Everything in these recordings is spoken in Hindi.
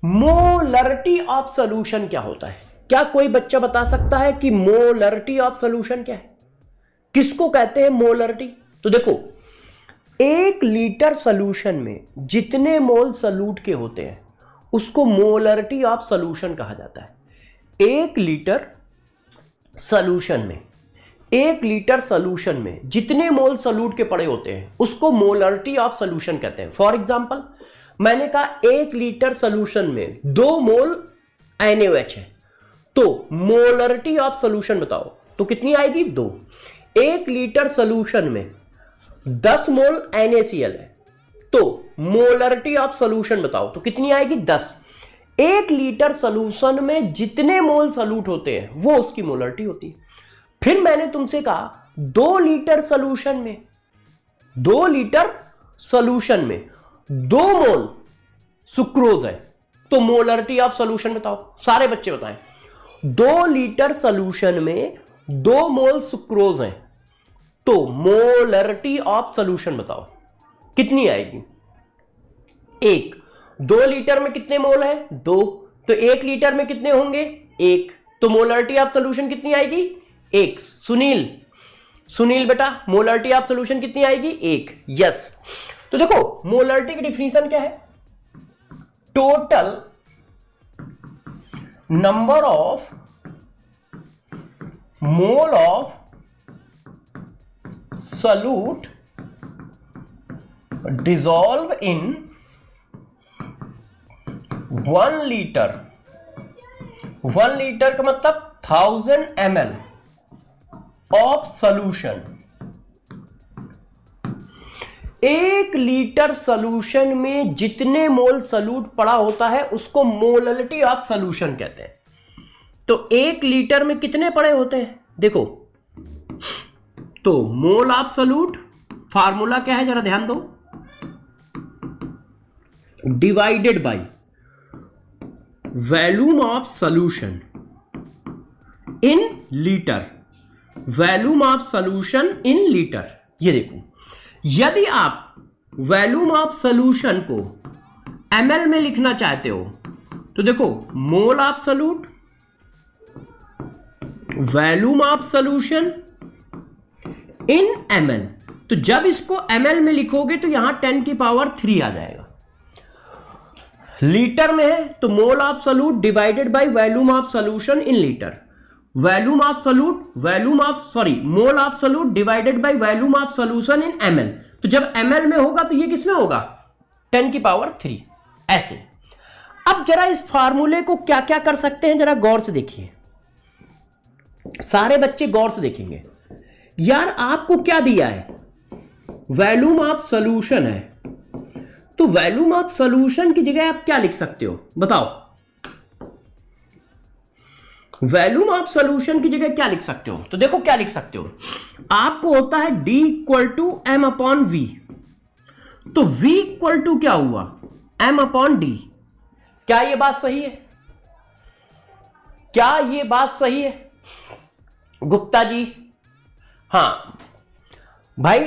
मोलरिटी ऑफ सॉल्यूशन क्या होता है? क्या कोई बच्चा बता सकता है कि मोलरिटी ऑफ सॉल्यूशन क्या है? किसको कहते हैं मोलरिटी? तो देखो, 1 लीटर सॉल्यूशन में जितने मोल सॉल्यूट के होते हैं उसको मोलरिटी ऑफ सॉल्यूशन कहा जाता है। 1 लीटर सॉल्यूशन में 1 लीटर सॉल्यूशन में जितने मोल सॉल्यूट के पड़े होते हैं उसको मोलरिटी ऑफ सॉल्यूशन कहते हैं। फॉर एग्जांपल, मैंने कहा 1 लीटर सॉल्यूशन में 2 मोल NaOH है, तो मोलरिटी ऑफ सॉल्यूशन बताओ तो कितनी आएगी? 2। 1 लीटर सॉल्यूशन में 10 मोल NaCl है, तो मोलरिटी ऑफ सॉल्यूशन बताओ तो कितनी आएगी? 10। 1 लीटर सॉल्यूशन में जितने मोल सॉल्यूट होते हैं वो उसकी मोलरिटी होती है। फिर मैंने तुमसे कहा 2 लीटर सॉल्यूशन में 2 मोल सुक्रोज है, तो मोलरिटी ऑफ सॉल्यूशन बताओ। सारे बच्चे बताएं। 2 लीटर सॉल्यूशन में 2 मोल सुक्रोज है, तो मोलरिटी ऑफ सॉल्यूशन बताओ कितनी आएगी? 1। 2 लीटर में कितने मोल है? 2। तो 1 लीटर में कितने होंगे? 1। तो मोलरिटी ऑफ सॉल्यूशन कितनी आएगी? 1। सुनील बेटा, मोलरिटी ऑफ सॉल्यूशन कितनी आएगी? 1। यस। तो देखो, मोलरिटी की डिफिनीशन क्या है? Total number of mole of solute dissolve in 1 litre. 1 litre का मतलब 1000 ml of solution. 1 litre solution में जितने मोल सॉल्यूट पड़ा होता है उसको मोलरिटी ऑफ सॉल्यूशन कहते हैं। तो 1 लीटर में कितने पड़े होते हैं? देखो, तो मोल ऑफ सॉल्यूट फार्मूला क्या है, जरा ध्यान दो। Divided by volume of solution in litre. Volume of solution in litre. ये देखो, यदि आप वॉल्यूम ऑफ सॉल्यूशन को ml में लिखना चाहते हो तो देखो, mole of solute, volume of solution in ml। तो जब इसको ml में लिखोगे तो यहां 10 की पावर 3 आ जाएगा। लीटर में है तो mole of solute divided by volume of solution in litre. Mole of solute divided by volume of solution in ml। तो जब ml में होगा तो ये किस में होगा? 10 की पावर 3। ऐसे। अब जरा इस फार्मूले को क्या क्या कर सकते हैं, जरा गौर से देखिए। सारे बच्चे गौर से देखेंगे। यार, आपको क्या दिया है? वॉल्यूम ऑफ सॉल्यूशन है, तो वॉल्यूम ऑफ सॉल्यूशन की जगह आप क्या लिख सकते हो बताओ? वॉल्यूम ऑफ सॉल्यूशन की जगह क्या लिख सकते हो? तो देखो क्या लिख सकते हो। आपको होता है D = m/v। तो V = क्या हुआ? m/d। क्या ये बात सही है? क्या ये बात सही है गुप्ता जी? हाँ भाई,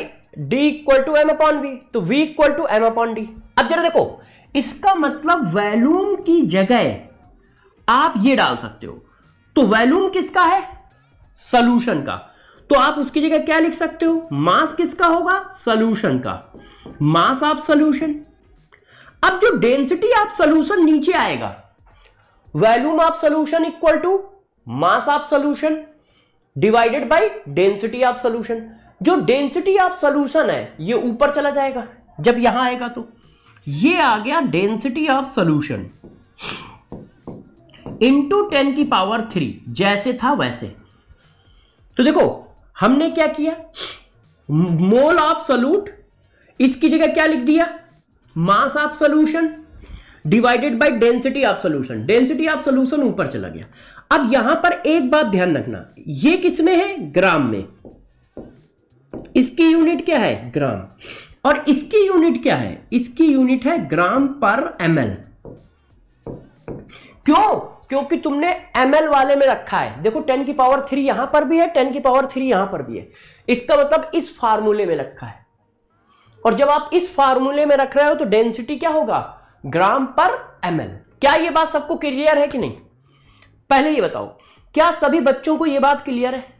D = m/v, तो V = m/d। अब जरा देखो, इसका मतलब वॉल्यूम की जगह आप ये डाल सकते हो। तो वॉल्यूम किसका है? सॉल्यूशन का। तो आप उसकी जगह क्या लिख सकते हो? मास किसका होगा? सॉल्यूशन का। Mass of solution. अब जो डेंसिटी ऑफ सॉल्यूशन नीचे आएगा, volume of solution equal to mass of solution divided by density of solution. जो डेंसिटी ऑफ सॉल्यूशन है ये ऊपर चला जाएगा, जब यहां आएगा तो ये आ गया डेंसिटी ऑफ सॉल्यूशन इंटू 10 की पावर 3, जैसे था वैसे। तो देखो, हमने क्या किया? मोल ऑफ सॉल्यूट, इसकी जगह क्या लिख दिया? मास of solution divided by density of solution. Density of solution ऊपर चला गया। अब यहां पर एक बात ध्यान रखना, ये किस में है? ग्राम में। इसकी यूनिट क्या है? ग्राम। और इसकी यूनिट क्या है? इसकी यूनिट है ग्राम पर ml। क्यों? क्योंकि तुमने ml वाले में रखा है। देखो 10 की पावर 3 यहां पर भी है, 10 की पावर 3 यहां पर भी है। इसका मतलब इस फार्मूले में रखा है। और जब आप इस फार्मूले में रख रहे हो तो डेंसिटी क्या होगा? ग्राम पर ml। क्या यह बात सबको क्लियर है कि नहीं? पहले ये बताओ, क्या सभी बच्चों को यह बात क्लियर है